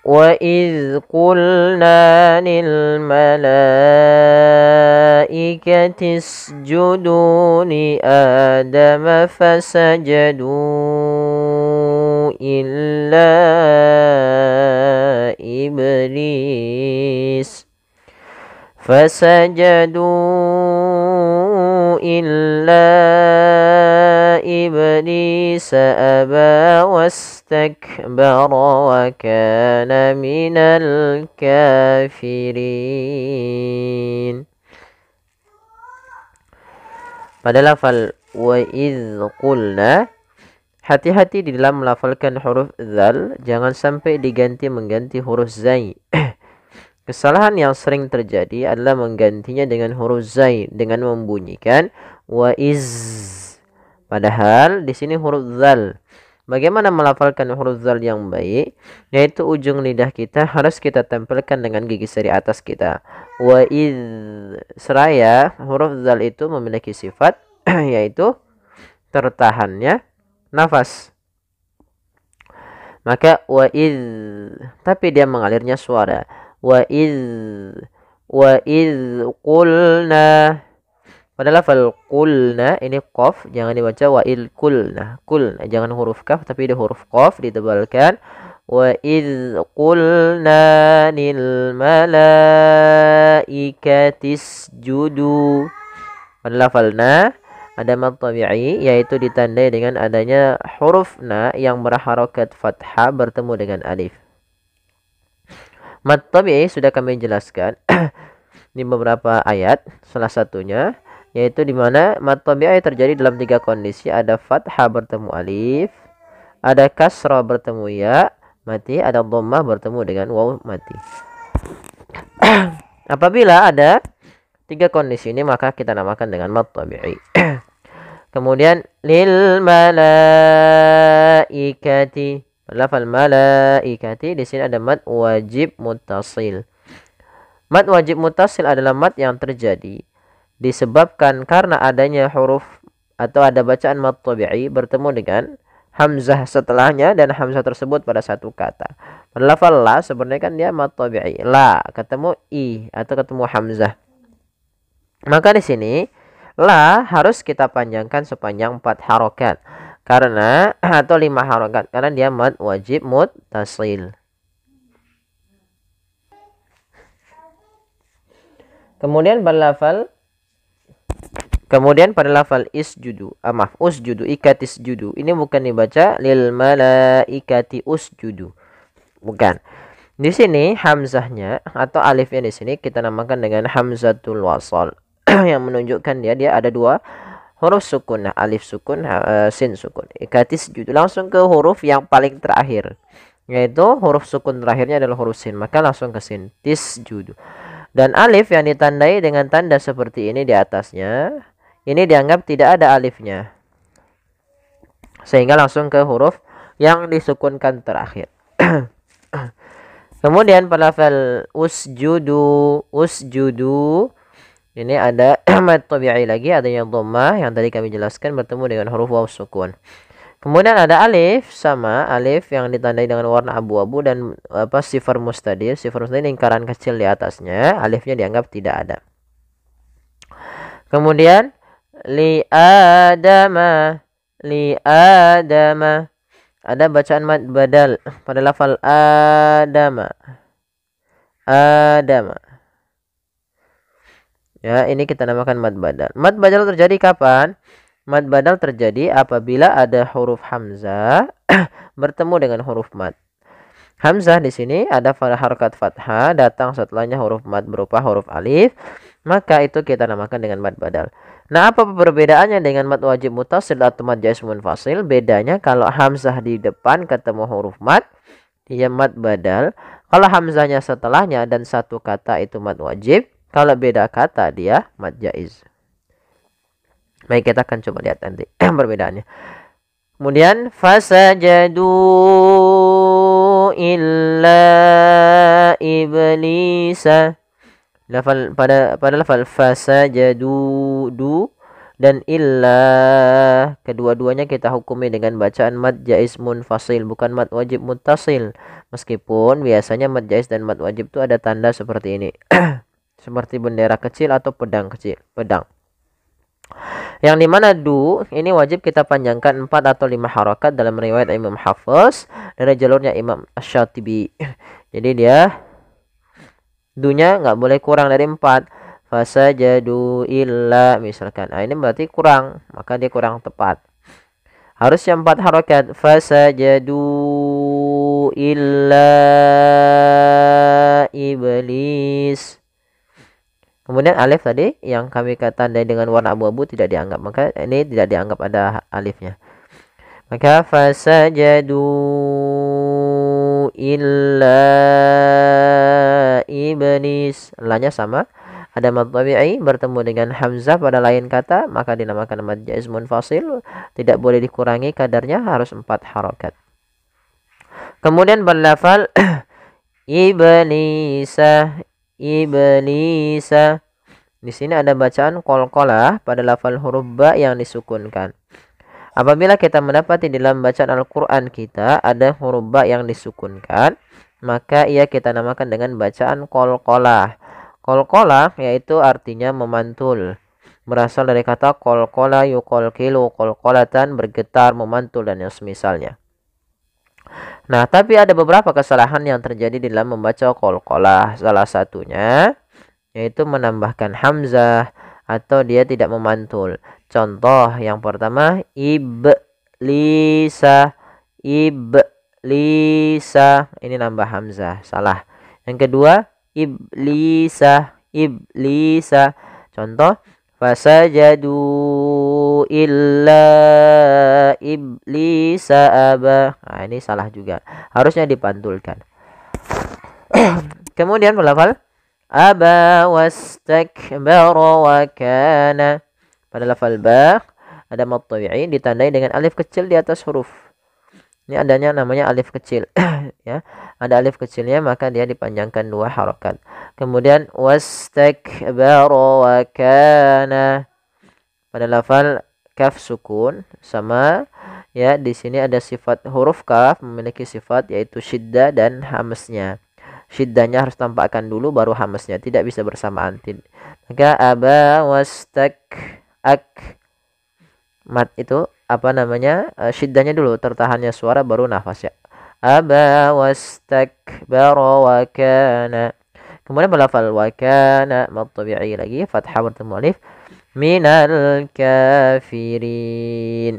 وإذ قلنا للملائكة اسجدوا لآدم فسجدوا إلا إبليس أبى واستكبر وكان من الكافرين. Pada lafal wa idz qulna, hati-hati di dalam melafalkan huruf zal, jangan sampai mengganti huruf zai. Kesalahan yang sering terjadi adalah menggantinya dengan huruf zai dengan membunyikan wa iz. Padahal di sini huruf zal. Bagaimana melafalkan huruf zal yang baik? Yaitu ujung lidah kita harus kita tempelkan dengan gigi seri atas kita. Wa iz. Seraya huruf zal itu memiliki sifat yaitu tertahannya nafas. Maka wa iz, tapi dia mengalirnya suara. Wa iz qulna. Pada lafal qulna ini qaf, jangan dibaca wa il qulna. Qulna jangan huruf kaf tapi di huruf qaf ditebalkan. Wa iz qulna lil malaikati isjudu. Pada lafal na ada mad tabi'i yaitu ditandai dengan adanya huruf na yang berharokat fathah bertemu dengan alif. Mad tabi'i sudah kami jelaskan di beberapa ayat, salah satunya yaitu di mana mad tabi'i terjadi dalam 3 kondisi, ada fathah bertemu alif, ada kasrah bertemu ya mati, ada dhammah bertemu dengan waw mati. Apabila ada 3 kondisi ini maka kita namakan dengan mad tabi'i. Kemudian lil malaikati, lafal malaikati di sini ada mad wajib muttasil. Mad wajib muttasil adalah mad yang terjadi disebabkan karena adanya huruf atau ada bacaan mad tabi'i bertemu dengan hamzah setelahnya dan hamzah tersebut pada satu kata. Pada lafal la sebenarnya kan dia mad tabi'i, la ketemu i atau ketemu hamzah. Maka di sini la harus kita panjangkan sepanjang 4 harokat karena atau 5 harokat karena dia mad wajib muttasil. Kemudian pada lafal isjudu, usjudu, ikatisjudu. Ini bukan dibaca lil malaikati usjudu. Bukan. Di sini hamzahnya atau alifnya di sini kita namakan dengan hamzatul wasal yang menunjukkan dia ada 2 huruf sukun, alif sukun, sin sukun. Ikatisjudu langsung ke huruf yang paling terakhir. Yaitu huruf sukun terakhirnya adalah huruf sin, maka langsung ke sin, tisjudu. Dan alif yang ditandai dengan tanda seperti ini di atasnya, ini dianggap tidak ada alifnya. Sehingga langsung ke huruf yang disukunkan terakhir. Kemudian pada lafal usjudu, ini ada mad tabi'i lagi, adanya dhammah yang tadi kami jelaskan bertemu dengan huruf waw sukun. Kemudian ada alif, sama alif yang ditandai dengan warna abu-abu dan sifar mustadir. Sifar mustadir lingkaran kecil di atasnya, alifnya dianggap tidak ada. Kemudian li adama, ada bacaan mad badal pada lafal adama. Ya, ini kita namakan mad badal. Mad badal terjadi kapan? Mad badal terjadi apabila ada huruf hamzah bertemu dengan huruf mad. Hamzah di sini ada pada harakat fathah datang setelahnya huruf mad berupa huruf alif, maka itu kita namakan dengan mad badal. Nah, apa perbedaannya dengan mad wajib muttasil atau mad jaiz munfasil? Bedanya kalau hamzah di depan ketemu huruf mad, dia mad badal. Kalau hamzahnya setelahnya dan satu kata itu mad wajib. Kalau beda kata dia mad jaiz. Baik, kita akan coba lihat nanti perbedaannya. Kemudian fasajadu illa iblisa. Pada lafal fasajadu dan illa, kedua-duanya kita hukumi dengan bacaan mad jaiz munfasil, bukan mad wajib muttasil. Meskipun biasanya mad jaiz dan mad wajib itu ada tanda seperti ini. Seperti bendera kecil atau pedang kecil, pedang. Yang dimana ini wajib kita panjangkan 4 atau 5 harokat dalam riwayat Imam Hafiz dari jalurnya Imam Asy-Syatibi. Jadi dia nya nggak boleh kurang dari 4. Fasajadu illa misalkan. Nah, ini berarti kurang, maka dia kurang tepat. Harusnya 4 harokat. Fasajadu illa iblis. Kemudian alif tadi yang kami tandai dengan warna abu-abu tidak dianggap, maka ini tidak dianggap ada alifnya. Maka fasajadu illa iblis, lanya sama, ada mad tabi'i bertemu dengan hamzah pada lain kata, maka dinamakan mad jaiz munfasil, tidak boleh dikurangi kadarnya, harus 4 harokat. Kemudian berlafal iblisa. Di sini ada bacaan qalqalah pada lafal huruf ba yang disukunkan. Apabila kita mendapati dalam bacaan Al-Qur'an kita ada huruf ba yang disukunkan, maka ia kita namakan dengan bacaan qalqalah. Qalqalah yaitu artinya memantul. Berasal dari kata qalqala yuqalqilu qalqalatan, bergetar, memantul dan yang semisalnya. Nah, tapi ada beberapa kesalahan yang terjadi dalam membaca qalqalah. Salah satunya yaitu menambahkan hamzah atau dia tidak memantul. Contoh yang pertama, iblisa. Ini nambah hamzah, salah. Yang kedua, iblisa. Contoh, fasajadu illa iblisa aba. Nah, ini salah juga. Harusnya dipantulkan. Kemudian melafal aba wastakbara wa kana. Pada lafal ba ada mad tabi'i ditandai dengan alif kecil di atas huruf. Ini adanya namanya alif kecil. Ya, ada alif kecilnya maka dia dipanjangkan 2 harokat. Kemudian wastakbara wa kana pada lafal kaf sukun sama, ya, di sini ada sifat huruf kaf memiliki sifat yaitu syiddah dan hamznya. Syiddahnya harus tampakkan dulu baru hamznya, tidak bisa bersamaan. Maka aba wastak ak, mat itu apa namanya, syiddahnya dulu, tertahannya suara baru nafas, ya. Aba wastakbara wa kana. Kemudian berlafal wa kana mad tabi'i lagi, fathah bertemu alif, minal kafirin.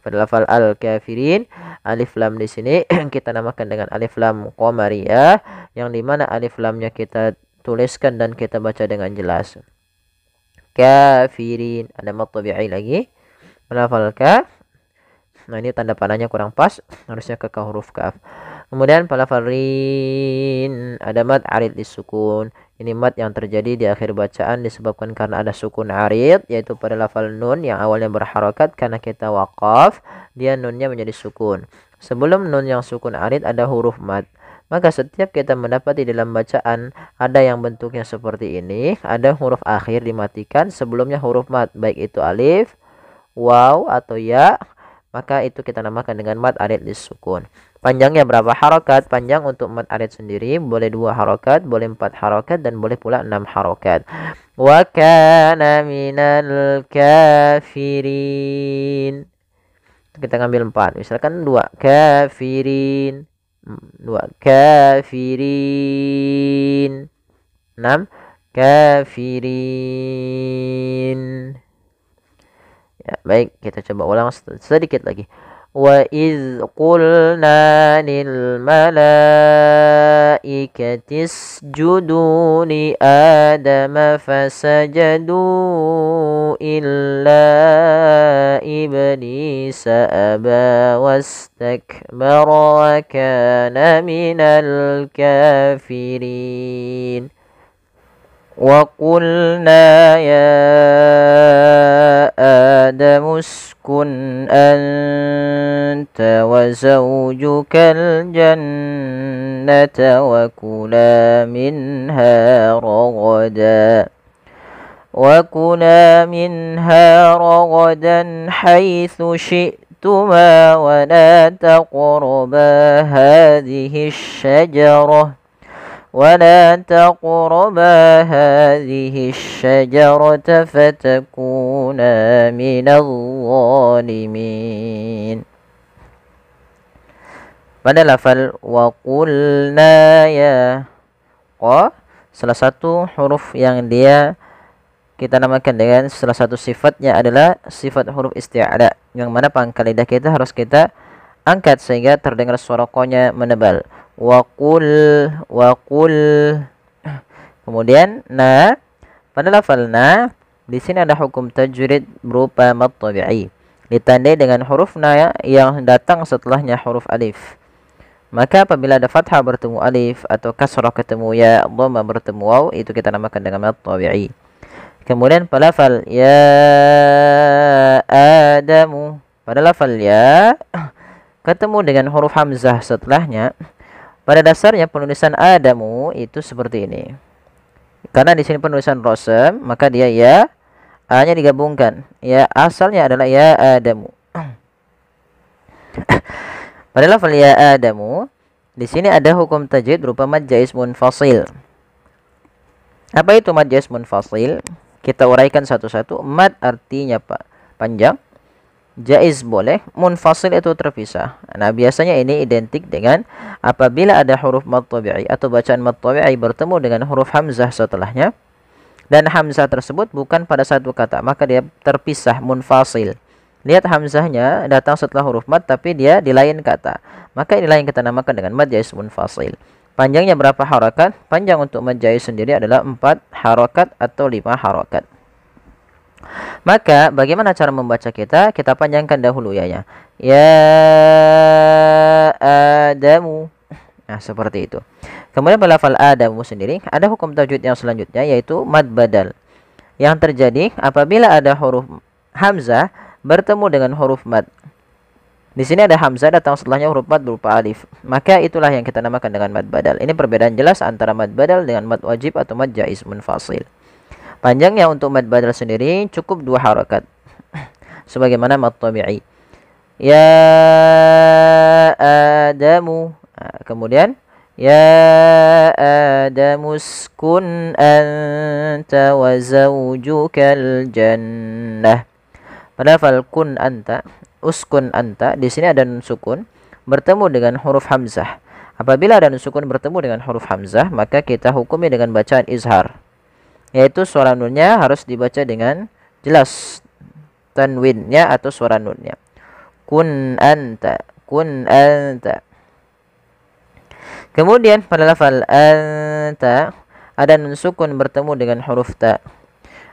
Pada lafal al kafirin, alif lam di sini kita namakan dengan alif lam qamariyah, yang dimana alif lamnya kita tuliskan dan kita baca dengan jelas. Kafirin, ada mad tabi'i lagi. Lafal kaf. Nah, ini tanda panahnya kurang pas, harusnya ke huruf kaf. Kemudian pada lafal rin ada mad arid disukun. Ini mad yang terjadi di akhir bacaan disebabkan karena ada sukun arid, yaitu pada lafal nun yang awalnya berharokat, karena kita waqaf, dia nunnya menjadi sukun. Sebelum nun yang sukun arid ada huruf mad. Maka setiap kita mendapati dalam bacaan ada yang bentuknya seperti ini, ada huruf akhir dimatikan, sebelumnya huruf mad, baik itu alif, waw atau ya, maka itu kita namakan dengan mad arid disukun. Panjangnya berapa harokat? Panjang untuk mad arid sendiri boleh 2 harokat, boleh 4 harokat, dan boleh pula 6 harokat. Wa kana minal kafirin. Kita ngambil 4. Misalkan 2 kafirin, 2 kafirin, 6 kafirin. Ya, baik, kita coba ulang sedikit lagi. Wa iz qulna lil malaikati isjudu li adama fasajadu illa iblisa aba wastakbara wa kana minal kafirin. وَقُلْنَا يَا آدَمُ اسْكُنْ أَنْتَ وَزَوْجُكَ الْجَنَّةَ وَكُلَا مِنْهَا رَغَدًا وكلا منها رغدا حيث شئتما ولا تقربا هذه الشجرة فتكونا من الظالمين. Pada lafal wa qulna ya, qa salah satu huruf yang dia kita namakan dengan salah satu sifatnya adalah sifat huruf isti'ala, yang mana pangkal lidah kita harus kita angkat sehingga terdengar suara qa-nya menebal. Wa qul. Kemudian na, pada lafal na di sini ada hukum tajwid berupa mad tabi'i, ditandai dengan huruf na yang datang setelahnya huruf alif. Maka apabila ada fathah bertemu alif atau kasrah ketemu ya, dhamma bertemu waw, itu kita namakan dengan mad tabi'i. Kemudian pada lafal ya Adamu, pada lafal ya ketemu dengan huruf hamzah setelahnya. Pada dasarnya penulisan Adamu itu seperti ini. Karena di sini penulisan rosem, maka dia ya, a-nya digabungkan. Ya asalnya adalah ya Adamu. Pada lafal ya Adamu, di sini ada hukum tajwid berupa mad jaiz munfasil. Apa itu mad jaiz munfasil? Kita uraikan satu-satu. Mad artinya panjang, jaiz boleh, munfasil itu terpisah. Nah, biasanya ini identik dengan apabila ada huruf mad tabi'i atau bacaan mad tabi'i bertemu dengan huruf hamzah setelahnya, dan hamzah tersebut bukan pada satu kata, maka dia terpisah, munfasil. Lihat hamzahnya datang setelah huruf mad tapi dia di lain kata. Maka inilah yang kita namakan dengan mad jaiz munfasil. Panjangnya berapa harakat? Panjang untuk mad jaiz sendiri adalah 4 harakat atau 5 harakat. Maka bagaimana cara membaca kita? Kita panjangkan dahulu ya. Ya Adamu. Nah, seperti itu. Kemudian pada lafal Adamu sendiri ada hukum tajwid yang selanjutnya, yaitu mad badal. Yang terjadi apabila ada huruf hamzah bertemu dengan huruf mad. Di sini ada hamzah datang setelahnya huruf mad berupa alif. Maka itulah yang kita namakan dengan mad badal. Ini perbedaan jelas antara mad badal dengan mad wajib atau mad jaiz munfasil. Panjangnya untuk mad badal sendiri cukup 2 harakat. Sebagaimana mad tabi'i. Ya Adamu. Nah, kemudian ya Adamu uskun anta wa zawjukal jannah. Pada lafal kun anta, uskun anta, di sini ada nun sukun bertemu dengan huruf hamzah. Apabila ada nun sukun bertemu dengan huruf hamzah, maka kita hukumi dengan bacaan izhar, yaitu suara nunnya harus dibaca dengan jelas, tanwinnya atau suara nunnya. Kun anta, kun anta. Kemudian pada lafal anta ada nun sukun bertemu dengan huruf ta.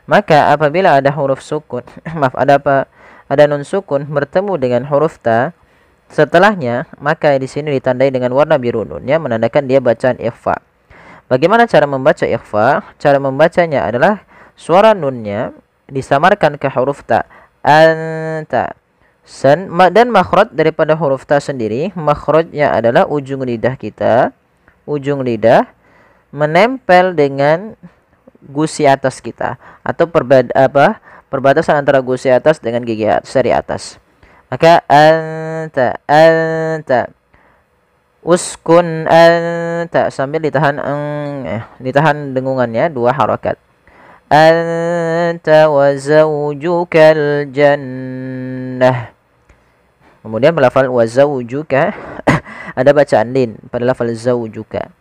Maka apabila ada huruf sukun, ada nun sukun bertemu dengan huruf ta setelahnya, maka di sini ditandai dengan warna biru nunnya, menandakan dia bacaan ikhfa. Bagaimana cara membaca ikhfa? Cara membacanya adalah suara nunnya disamarkan ke huruf ta, anta. Dan makhraj daripada huruf ta sendiri, makhrajnya adalah ujung lidah kita, ujung lidah menempel dengan gusi atas kita, atau perbatasan antara gusi atas dengan gigi seri atas. Maka anta, anta, uskun anta, sambil ditahan dengungannya 2 harakat. Anta wa zawjukal jannah. Kemudian pada lafal wa zawjuka ada bacaan lin pada lafal zawjuka.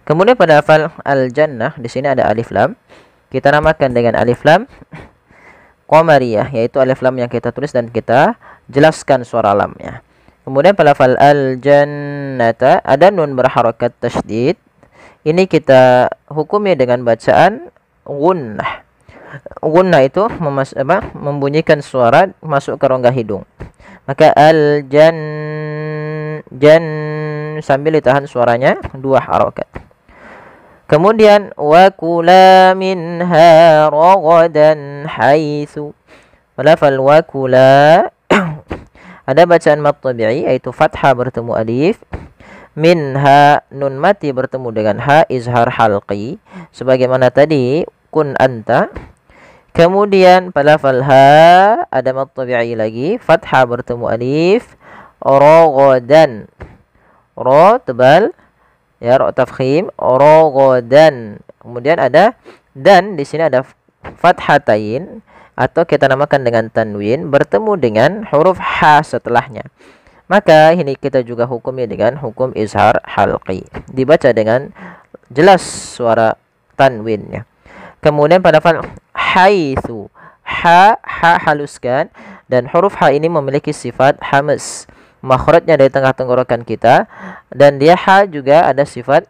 Kemudian pada lafal al-jannah di sini ada alif lam. Kita namakan dengan alif lam qamariyah, yaitu alif lam yang kita tulis dan kita jelaskan suara lamnya. Kemudian pada lafal al-jannata ada nun berharakat tasydid. Ini kita hukumi dengan bacaan gunnah. Gunnah itu membunyikan suara masuk ke rongga hidung. Maka al-jan sambil ditahan suaranya 2 harakat. Kemudian wa kula minha ragadan haitsu. Lafal wa kula ada bacaan mad tabi'i, yaitu fathah bertemu alif, minha nun mati bertemu dengan ha izhar halqi, sebagaimana tadi sukun anta. Kemudian pada lafal ha ada mad tabi'i lagi, fathah bertemu alif, raghadan. Ra tebal, ya, ra tafkhim, raghadan. Kemudian ada dan di sini ada fathatain atau kita namakan dengan tanwin bertemu dengan huruf ha setelahnya. Maka ini kita juga hukumnya dengan hukum izhar halqi. Dibaca dengan jelas suara tanwinnya. Kemudian pada lafal haitsu, ha haluskan, dan huruf ha ini memiliki sifat hamas. Makhrajnya dari tengah tenggorokan kita, dan dia ha juga ada sifat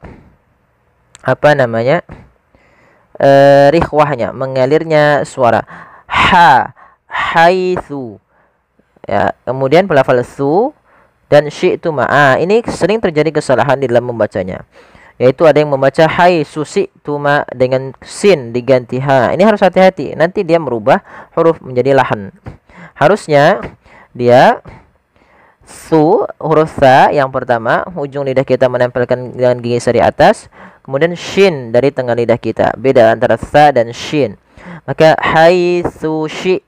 apa namanya? Rikhwahnya, mengalirnya suara. Ha, haitsu. Ya, kemudian pada lafal su dan syi'tu ma. Ini sering terjadi kesalahan di dalam membacanya. Yaitu ada yang membaca hai susi tuma dengan sin diganti ha. Ini harus hati-hati. Nanti dia merubah huruf menjadi lahan. Harusnya dia su huruf sa yang pertama, ujung lidah kita menempelkan dengan gigi sari atas, kemudian shin dari tengah lidah kita. Beda antara sa dan shin. Maka hai sushi,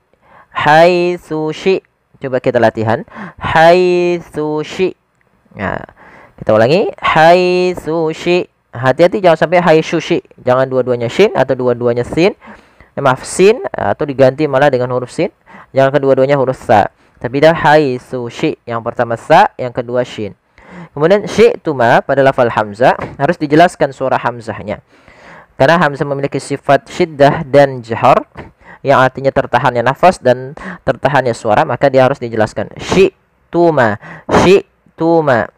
hai sushi. Coba kita latihan. Hai sushi. Nah, kita ulangi. Hai sushi. Hati-hati jangan sampai hai sushi. Jangan dua-duanya shin atau dua-duanya sin. Maaf, sin atau diganti malah dengan huruf sin. Jangan kedua-duanya huruf sa. Tapi dah hai sushi. Yang pertama sa, yang kedua shin. Kemudian syi'tuma pada lafal hamzah harus dijelaskan suara hamzahnya. Karena hamzah memiliki sifat syiddah dan jahar, yang artinya tertahannya nafas dan tertahannya suara, maka dia harus dijelaskan. Syi'tuma, syi'tuma.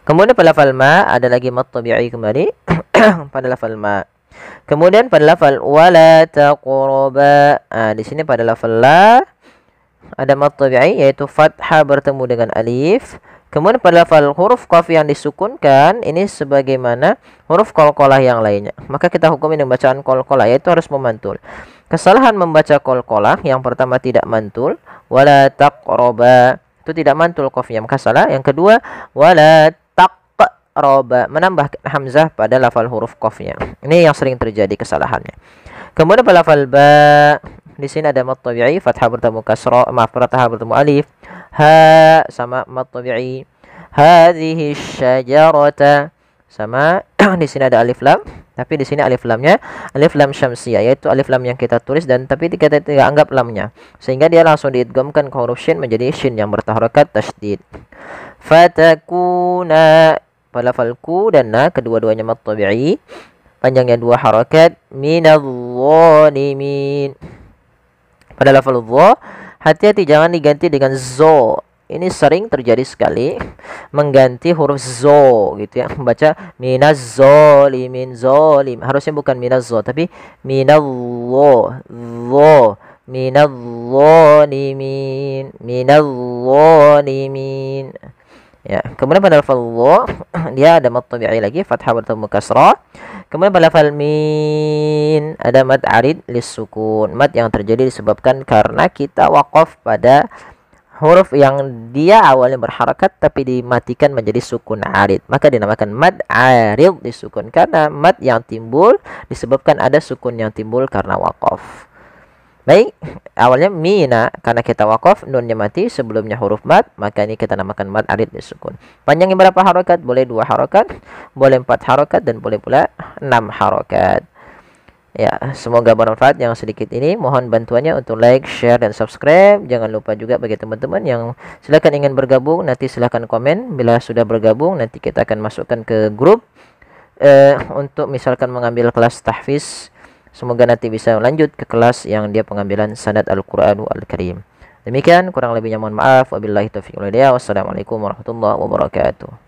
Kemudian pada lafal ma ada lagi mad tabi'i kembali pada lafal ma. Kemudian pada lafal wala taqraba. Di sini pada lafal la ada mad tabi'i yaitu fathah bertemu dengan alif. Kemudian pada lafal huruf qaf yang disukunkan ini sebagaimana huruf qalqalah yang lainnya. Maka kita hukumi dengan bacaan qalqalah yaitu harus memantul. Kesalahan membaca qalqalah yang pertama tidak mantul, wala taqraba itu tidak mantul qafnya, maka salah. Yang kedua wala taqraba menambah hamzah pada lafal huruf qafnya. Ini yang sering terjadi kesalahannya. Kemudian pada lafal ba di sini ada mad tabi'i, fathah bertemu kasra, fathah bertemu alif. Ha sama mad tabi'i. Hadhihi syajarata sama di sini ada alif lam, tapi di sini alif lamnya alif lam syamsiyah, yaitu alif lam yang kita tulis dan tapi kita tidak anggap lamnya, sehingga dia langsung diidghamkan ke huruf shin menjadi shin yang berharakat tasydid. Fatakuna pada lafal ku dan na kedua-duanya mad tabi'i, panjangnya 2 harakat. Minadh-dhalimin pada lafal dha, hati-hati jangan diganti dengan zo. Ini sering terjadi sekali mengganti huruf zo gitu ya, membaca minaz-zalimin, zalim. Harusnya bukan minaz-zo tapi minallah, dha, minadh-dhalimin, minadh-dhalimin. Ya, kemudian pada lafal dha dia ada mad tabi'i lagi, fathah bertemu kasrah. Kemudian pada lafal min ada mad arid lis-sukun, mad yang terjadi disebabkan karena kita waqaf pada huruf yang dia awalnya berharakat tapi dimatikan menjadi sukun arid, maka dinamakan mad arid disukun karena mad yang timbul disebabkan ada sukun yang timbul karena waqaf. Baik, awalnya mina karena kita waqaf, nunnya mati sebelumnya huruf mad, maka ini kita namakan mad arid disukun. Panjangnya berapa harokat? Boleh 2 harokat, boleh 4 harokat, dan boleh pula 6 harokat. Ya, semoga bermanfaat yang sedikit ini. Mohon bantuannya untuk like, share, dan subscribe. Jangan lupa juga bagi teman-teman yang silakan ingin bergabung, nanti silakan komen. Bila sudah bergabung, nanti kita akan masukkan ke grup untuk misalkan mengambil kelas tahfiz. Semoga nanti bisa lanjut ke kelas yang dia pengambilan sanad Al-Qur'an Al-Karim. Demikian, kurang lebihnya mohon maaf. Wabillahi taufiq wal hidayah. Wassalamualaikum warahmatullahi wabarakatuh.